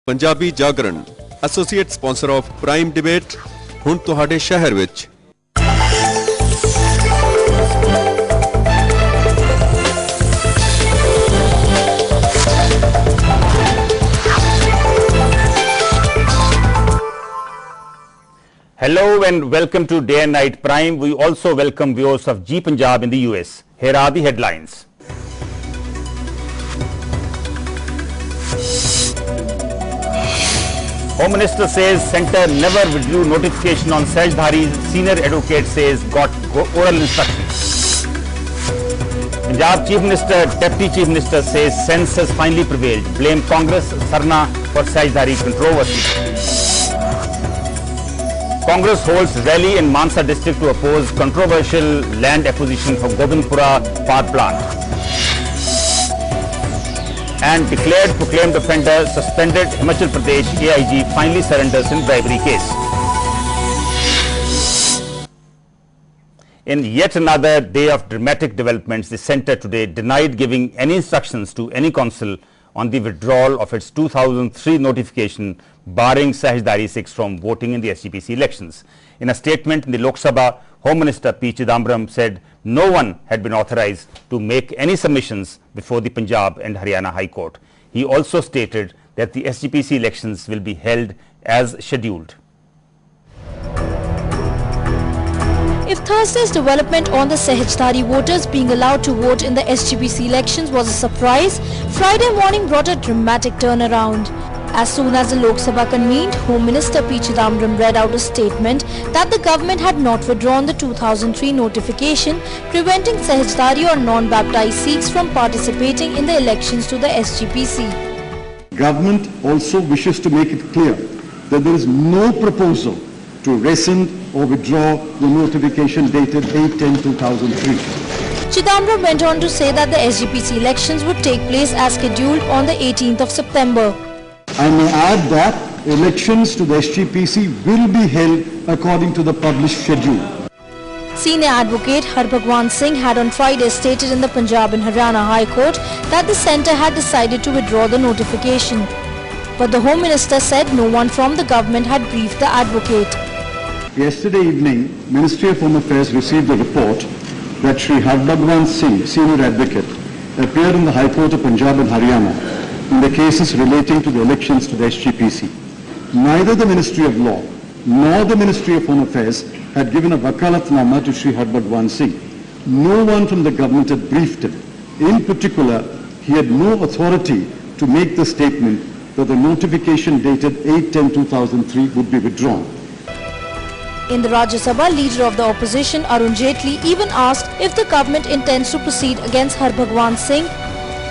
Punjabi Jagran associate sponsor of prime debate हुण तुहाडे शहर विच। Hello and welcome to Day and Night Prime. We also welcome viewers of G Punjab in the US. Here are the headlines. Home Minister says Centre never withdrew notification on Sajdhari. Senior advocate says got oral instructions. Punjab Chief Minister, Deputy Chief Minister says sense has finally prevailed. Blame Congress, Sarna for Sajdhari controversy. Congress holds rally in Mansa district to oppose controversial land acquisition for Gobindpura power plant. And declared proclaimed offender suspended Himachal Pradesh AIG finally surrenders in bribery case. In yet another day of dramatic developments, the centre today denied giving any instructions to any council on the withdrawal of its 2003 notification barring Sajdhari 6 from voting in the SGPC elections. In a statement in the Lok Sabha, Home Minister P. Chidambaram said no one had been authorized to make any submissions before the Punjab and Haryana High Court. He also stated that the SGPC elections will be held as scheduled. If Thursday's development on the Sajdhari voters being allowed to vote in the SGPC elections was a surprise, Friday morning brought a dramatic turnaround. As soon as the Lok Sabha convened, Home Minister P. Chidambaram read out a statement that the government had not withdrawn the 2003 notification preventing Sajdhari or non-baptized Sikhs from participating in the elections to the SGPC. Government also wishes to make it clear that there is no proposal to rescind or withdraw the notification dated 8/10/2003. Chidambaram went on to say that the SGPC elections would take place as scheduled on the 18th of September. I may add that elections to the SGPC will be held according to the published schedule. Senior advocate Harbhagwan Singh had on Friday stated in the Punjab and Haryana High Court that the centre had decided to withdraw the notification. But the Home Minister said no one from the government had briefed the advocate. Yesterday evening, Ministry of Home Affairs received a report that Shri Harbhagwan Singh, Senior Advocate, appeared in the High Court of Punjab and Haryana in the cases relating to the elections to the SGPC. Neither the Ministry of Law nor the Ministry of Home Affairs had given a wakalatnama to Shri Harbhagwan Singh. No one from the government had briefed him. In particular, he had no authority to make the statement that the notification dated 8/10/2003 would be withdrawn. In the Rajya Sabha, leader of the opposition Arun Jaitley even asked if the government intends to proceed against Harbhagwan Singh,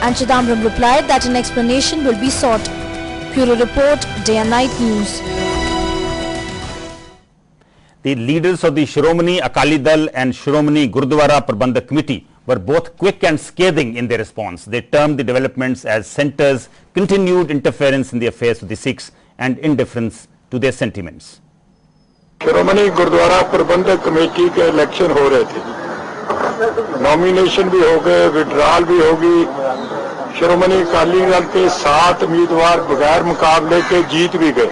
and Chidambaram replied that an explanation will be sought. Bureau Report, Day and Night News. The leaders of the Shiromani Akali Dal and Shiromani Gurdwara Prabandhak Committee were both quick and scathing in their response. They termed the developments as centre's continued interference in the affairs of the Sikhs and indifference to their sentiments. शिरोमणि गुरुद्वारा प्रबंधक committee के election हो रहे थे, nomination भी हो गए, withdrawal भी होगी। शिरोमणि अकाली दल के 7 उम्मीदवार बगैर मुकाबले के जीत भी गए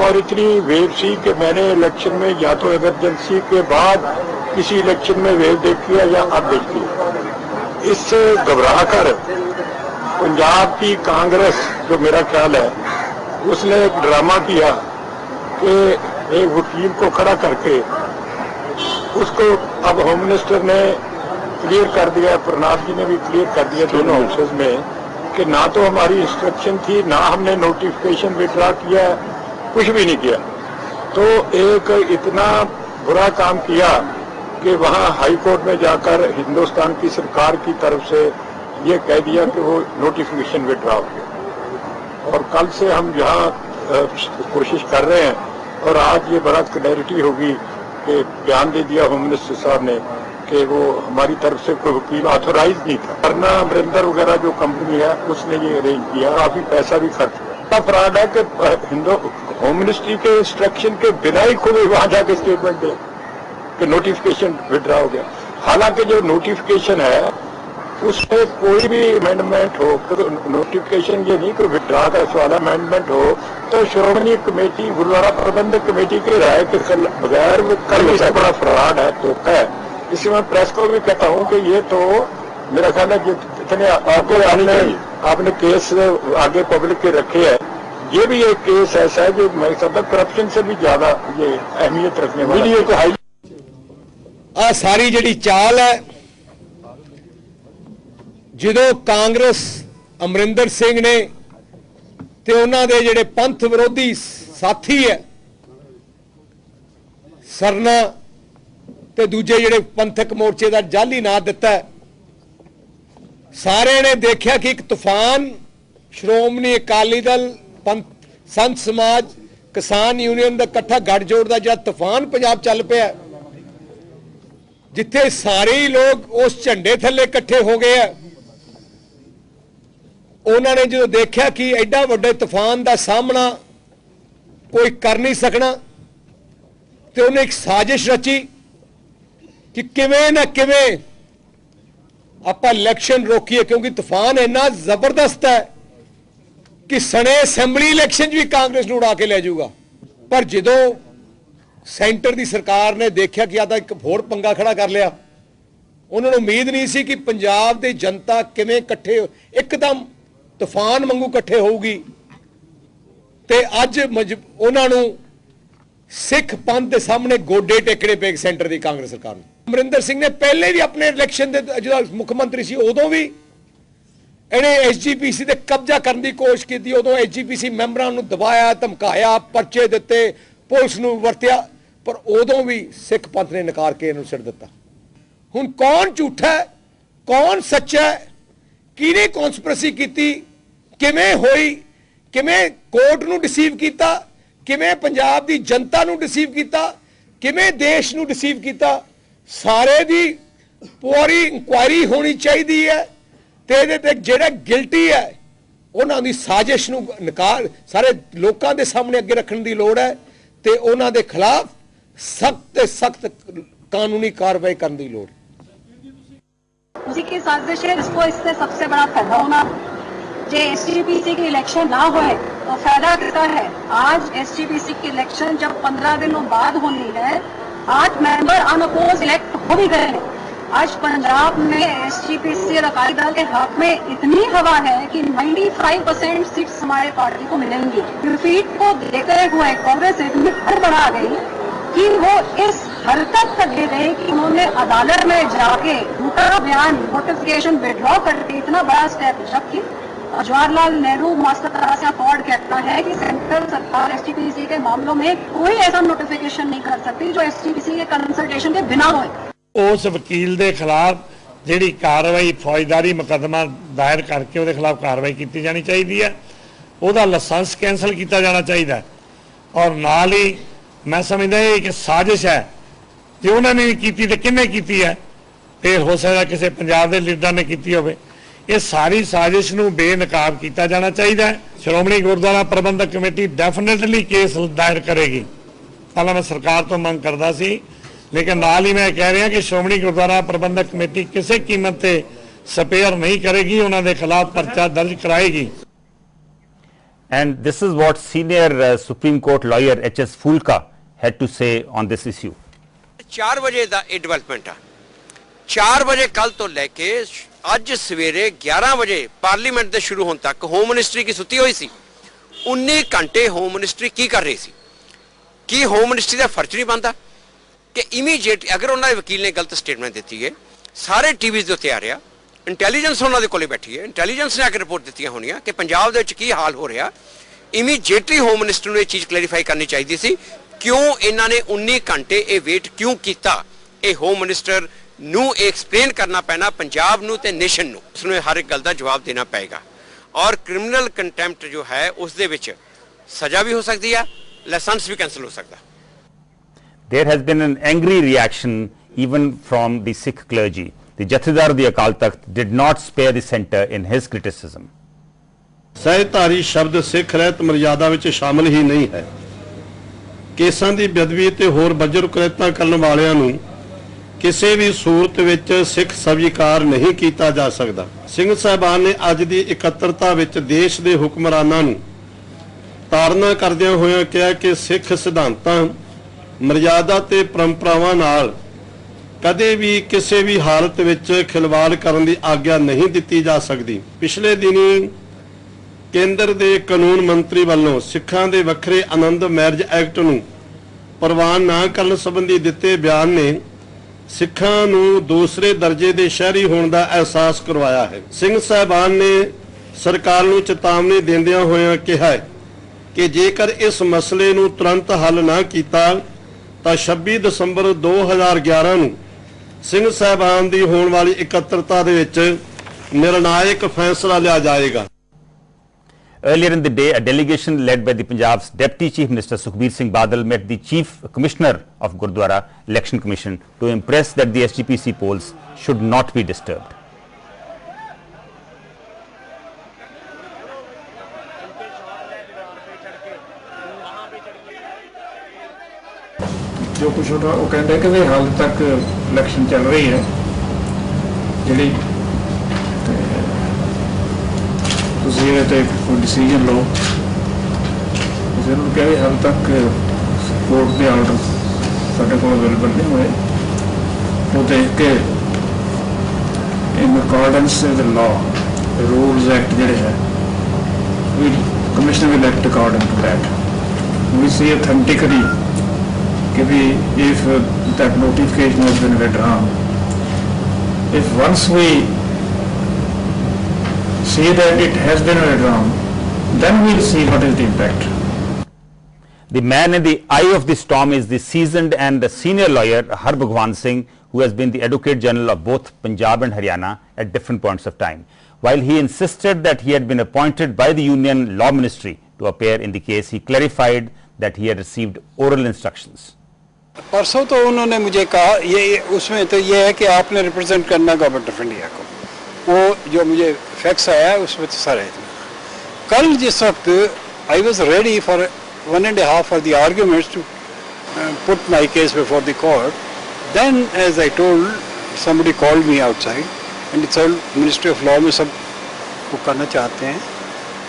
और इतनी वेव सी कि मैंने इलेक्शन में या तो इमरजेंसी के बाद किसी इलेक्शन में वेव देखी है या अब देखी है। इससे घबरा कर पंजाब की कांग्रेस, जो मेरा ख्याल है, उसने एक ड्रामा किया कि एक वकील को खड़ा करके उसको अब होम मिनिस्टर ने क्लियर कर दिया, प्रणाब जी ने भी क्लियर कर दिया दोनों हाउसेज में कि ना तो हमारी इंस्ट्रक्शन थी, ना हमने नोटिफिकेशन विड्रॉ किया, कुछ भी नहीं किया। तो एक इतना बुरा काम किया कि वहाँ हाई कोर्ट में जाकर हिंदुस्तान की सरकार की तरफ से ये कह दिया कि वो नोटिफिकेशन विड्रॉ हो गया। और कल से हम यहाँ कोशिश कर रहे हैं और आज ये बड़ा क्लैरिटी होगी कि बयान दे दिया होम मिनिस्टर साहब ने कि वो हमारी तरफ से कोई वकील ऑथोराइज नहीं था। वरना अमरिंदर वगैरह जो कंपनी है उसने ये अरेंज किया, काफी पैसा भी खर्च हुआ। अपराध है कि होम मिनिस्ट्री के इंस्ट्रक्शन के बिना ही खुद वहां जाके स्टेटमेंट दे कि नोटिफिकेशन विड्रॉ हो गया। हालांकि जो नोटिफिकेशन है उस पर कोई भी अमेंडमेंट हो, नोटिफिकेशन ये नहीं कि विड्रॉ का सवाल अमेंडमेंट हो, तो श्रोमणी कमेटी गुरुद्वारा प्रबंधक कमेटी की राय के बगैर वो कर नहीं सकता। बड़ा फ्रॉड है, धोखा है। इसलिए मैं प्रेस को भी कहता हूँ कि ये तो मेरा ख्याल है जितने आपने केस आगे पब्लिक के रखे है, ये भी एक केस ऐसा है जो मैं समझता करप्शन से भी ज्यादा ये अहमियत रखने वाला वीडियो को हाई आ सारी जिहड़ी चाल है, ਜਦੋਂ कांग्रेस अमरिंदर सिंह ने ते उन्हां दे जिहड़े पंथ विरोधी साथी है सरना ते दूजे जिहड़े पंथक मोर्चे का जाली ना दिता है, सारे ने देखा कि एक तूफान श्रोमणी अकाली दल, पंथ, संत समाज, किसान यूनियन का इकट्ठा गठजोड़ का जो तूफान पंजाब चल पिया, जिथे सारे ही लोग उस झंडे थले इकट्ठे हो गए हैं। उन्होंने जो देखा कि एडा वड्डे तूफान का सामना कोई कर नहीं सकना, तो उन्हें एक साजिश रची कि किवें ना किवें आप इलैक्शन रोकीए, क्योंकि तूफान इन्ना जबरदस्त है कि सने असैंबली इलैक्शन भी कांग्रेस नूं उड़ा के ले जाऊगा। पर जो सेंटर की सरकार ने देखा कि आदा एक होर पंगा खड़ा कर लिया, उन्होंने उम्मीद नहीं सी कि पंजाब की जनता किवें इकट्ठे एकदम तूफान वांगू इकट्ठे होगी। ते अज उन्होंने सिख पंथ के सामने गोडे टेकने पे सेंटर की कांग्रेस सरकार ने। अमरिंदर सिंह ने पहले भी अपने इलैक्शन जो मुख्यमंत्री सी उदों भी इन्हें SGPC से कब्जा करने की कोशिश की, उदों SGPC मैंबरां नूं दबाया, धमकाया, पर्चे दिते, पुलिस नूं वरतिया, पर उदों भी सिख पंथ ने नकार के इन्हूं सिर दिता। हुण कौन झूठा है, कौन सच्चा है, किने कॉन्स्पिरेसी की, किवें होई, किवें कोर्ट नूं डिसीव किया, किवें पंजाब की जनता नूं डिसीव किया, किवें देश नूं डिसीव किया, सारे दी पूरी इंक्वायरी होनी चाहिए है। ते इहदे ते जिहड़ा गिल्टी है उन्हां दी साजिश नूं नकार सारे लोकां दे सामने अगे रखने की लोड़ है, ते उन्हां दे खिलाफ सख्त कानूनी कार्रवाई करने की लोड़। उसी की साजिश है, इसको इससे सबसे बड़ा फायदा होना। जो SGPC की इलेक्शन ना होए तो फायदा किसका है? आज SGPC की इलेक्शन जब 15 दिनों बाद होनी है, 8 मेंबर अनअपोज इलेक्ट हो भी गए हैं। आज पंजाब में SGPC और अकाली दल के हक में इतनी हवा है कि 95% सीट्स हमारे पार्टी को मिलेंगी। डिफीट को देखते हुए कांग्रेस इतनी हड़बड़ा गई कि वो इस हद तक ले गए कि उन्होंने अदालत में जाके झूठा बयान नोटिफिकेशन विड्रॉ करके इतना बड़ा स्टेप रखी। जवाहरलाल नेहरू मास्टर तरह से अकॉर्ड कहता है कि सेंट्रल सरकार SGPC के मामलों में कोई ऐसा नोटिफिकेशन नहीं कर सकती जो SGPC के कंसल्टेशन के बिना हो। उस वकील के खिलाफ जी कार्रवाई फौजदारी मुकदमा दायर करके वो खिलाफ कार्रवाई की जानी चाहिए है, वह लाइसेंस कैंसल किया जाना चाहिए। और नाल ही मैं समझदा ये कि साजिश है जो उन्होंने भी की तो किन्ने की है, फिर हो सकता किसी पंजाब के लीडर ने की हो। ये सारी साजिश नूं बेनकाब किया जाना चाहिए। श्रोमणी गुरुद्वारा प्रबंधक कमेटी डेफिनेटली केस दायर करेगी। पहला मैं सरकार तो मंग करता सी, लेकिन नाल ही मैं कह रहा कि श्रोमणी गुरुद्वारा प्रबंधक कमेटी किसी कीमत पे स्पेयर नहीं करेगी, उन्होंने खिलाफ पर्चा दर्ज कराएगी। And this is what senior Supreme Court lawyer H.S. Fulka had to say on this issue. 4 बजे का यह डिवेलपमेंट आ, 4 बजे कल तो लैके अज सवेरे 11 बजे पार्लीमेंट के शुरू होने तक होम मिनिस्ट्री की सुती हुई सी। 19 घंटे होम मिनिस्ट्री की कर रही सी? कि होम मिनिस्ट्री का फर्ज नहीं बनता कि इमीडिएट अगर उन्होंने वकील ने गलत स्टेटमेंट दी है, सारे टीवीज़ के उत्ते आ रहा, इंटैलीजेंस उन्होंने कोले बैठी है, इंटैलीजेंस ने आके रिपोर्ट दी होनी कि पंजाब दे की हाल हो रहा, इमीडिएटली होम मिनिस्टर ने यह चीज़ क्लैरीफाई करनी चाहिए सी। क्यों इन्होंने 19 घंटे ये वेट क्यों किया? ये होम मिनिस्टर नूं एक्सप्लेन करना पैना पंजाब नूं ते नेशन नूं, उसनूं हर एक गल का जवाब देना पएगा। और क्रिमिनल कंटैम्प्ट जो है उस दे विच सज़ा भी हो सकती है, लाइसेंस भी कैंसिल हो सकता। There has been an angry reaction even from the Sikh clergy. The Jathedar of the Akal Takht did not spare the centre in his criticism. सहधारी शब्द सिख रहत मर्यादा विच शामिल ही नहीं है। केसां दी बेदबी ते होर बजर कुरैतां करन वालियां नूं ਕਿਸੇ ਵੀ ਸੂਰਤ ਵਿੱਚ ਸਿੱਖ ਸਵੀਕਾਰ ਨਹੀਂ ਕੀਤਾ ਜਾ ਸਕਦਾ। ਸਿੰਘ ਸਾਹਿਬਾਨ ਨੇ ਅੱਜ ਦੀ ਇਕੱਤਰਤਾ ਵਿੱਚ ਦੇਸ਼ ਦੇ ਹੁਕਮਰਾਨਾਂ ਨੂੰ ਤਾੜਨਾ ਕਰਦਿਆਂ ਹੋਇਆਂ ਕਿਹਾ ਕਿ ਸਿੱਖ ਸਿਧਾਂਤਾਂ, ਮਰਜ਼ਾਦਾ ਤੇ ਪਰੰਪਰਾਵਾਂ ਨਾਲ ਕਦੇ ਵੀ ਕਿਸੇ ਵੀ ਹਾਲਤ ਵਿੱਚ ਖਿਲਵਾੜ ਕਰਨ ਦੀ ਆਗਿਆ ਨਹੀਂ ਦਿੱਤੀ ਜਾ ਸਕਦੀ। ਪਿਛਲੇ ਦਿਨੀ ਕੇਂਦਰ ਦੇ ਕਾਨੂੰਨ ਮੰਤਰੀ ਵੱਲੋਂ ਸਿੱਖਾਂ ਦੇ ਵੱਖਰੇ ਆਨੰਦ ਮੈਰਿਜ ਐਕਟ ਨੂੰ ਪ੍ਰਵਾਨ ਨਾ ਕਰਨ ਸੰਬੰਧੀ ਦਿੱਤੇ ਬਿਆਨ ਨੇ ਸਿੱਖਾਂ ਨੂੰ ਦੂਸਰੇ ਦਰਜੇ ਦੇ ਸ਼ਹਿਰੀ ਹੋਣ ਦਾ ਅਹਿਸਾਸ ਕਰਵਾਇਆ ਹੈ। ਸਿੰਘ ਸਾਹਿਬਾਨ ਨੇ ਸਰਕਾਰ ਨੂੰ ਚੇਤਾਵਨੀ ਦਿੰਦਿਆਂ ਹੋਇਆਂ ਕਿਹਾ ਹੈ ਕਿ ਜੇਕਰ ਇਸ ਮਸਲੇ ਨੂੰ ਤੁਰੰਤ ਹੱਲ ਨਾ ਕੀਤਾ ਤਾਂ 26 ਦਸੰਬਰ 2011 ਨੂੰ ਸਿੰਘ ਸਾਹਿਬਾਨ ਦੀ ਹੋਣ ਵਾਲੀ ਇਕੱਤਰਤਾ ਦੇ ਵਿੱਚ ਨਿਰਣਾਇਕ ਫੈਸਲਾ ਲਿਆ ਜਾਏਗਾ। Earlier in the day, a delegation led by the Punjab's Deputy Chief Minister Sukhbir Singh Badal met the Chief Commissioner of Gurdwara Election Commission to impress that the SGPC polls should not be disturbed. जो कुछ होता वो कहते हैं कि हाल तक election चल रही है जी कोई डिसीजन लो कह हाल तक कोर्ट के आर्डर साढ़े को अवेलेबल नहीं हुए वो देख के in accordance with law rules act जोड़े है commissioner will act according to that we see authentically कि भी if that notification has been withdrawn, if once we see that it has been withdrawn, then we'll see what is the impact. The man in the eye of the storm is the seasoned and senior lawyer Harbhagwan Singh, who has been the Advocate General of both Punjab and Haryana at different points of time. While he insisted that he had been appointed by the Union Law Ministry to appear in the case, he clarified that he had received oral instructions. परसों तो उन्होंने मुझे कहा ये उसमें तो ये है कि आपने रिप्रेजेंट करना गवर्नमेंट ऑफ इंडिया को, वो जो मुझे फैक्स आया उसमें तो सारे कल जिस वक्त I was ready for 1.5 for the arguments to put my case before the court, then as I told, somebody called me outside and it said ministry of law में सब वो करना चाहते हैं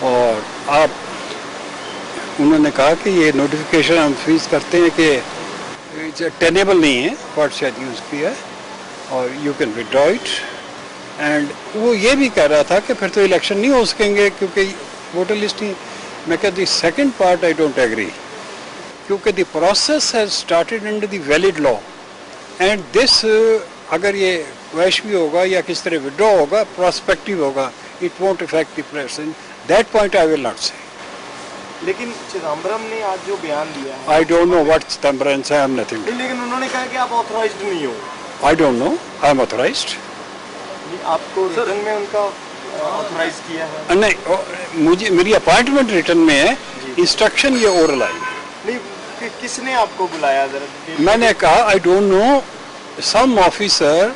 और आप उन्होंने कहा कि ये नोटिफिकेशन हम फीस करते हैं कि टेनेबल नहीं है व्हाट शायद यूज़ किया और you can withdraw it and वो ये भी कह रहा था कि फिर तो इलेक्शन नहीं हो सकेंगे क्योंकि वोटर लिस्ट ही। मैं कहती the second part I don't agree क्योंकि the process has started under the valid law and this अगर ये वैश भी होगा या किस तरह विड्रॉ होगा प्रोस्पेक्टिव होगा it won't effect the present that point I will not से। लेकिन चिदम्बरम ने आज जो बयान दिया है आई डोंट नो व्हाट चिदम्बरम से आई एम नथिंग। लेकिन उन्होंने कहा कि आप ऑथराइज्ड नहीं हो। आई don't no I am authorised. आपको रिटर्न में उनका ऑथराइज किया है? नहीं मुझे मेरी अपॉइंटमेंट रिटर्न में है, इंस्ट्रक्शन ये ओरल आई नहीं। किसने आपको बुलाया जरा? मैंने कहा I don't know some officer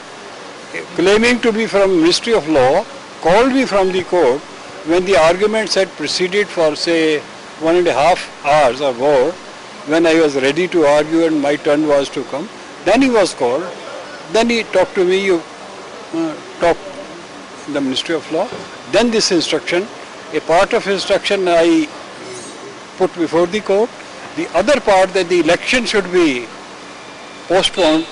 claiming to be from Ministry of Law called me from the court when the arguments had proceeded for say 1.5 hours or more, when I was ready to argue and my turn was to come. Then he was called, then he talked to me, you talk the Ministry of Law, then this instruction, a part of instruction I put before the court, the other part that the election should be postponed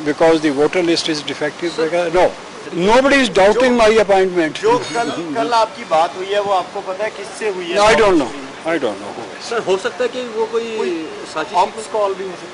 because the voter list is defective. No, nobody is doubting my appointment. जो कल आपकी बात हुई है वो आपको पता है किससे हुई है? I don't know. I don't know who is. Sir हो सकता है कि वो कोई साजिश कॉल भी हो सकती है।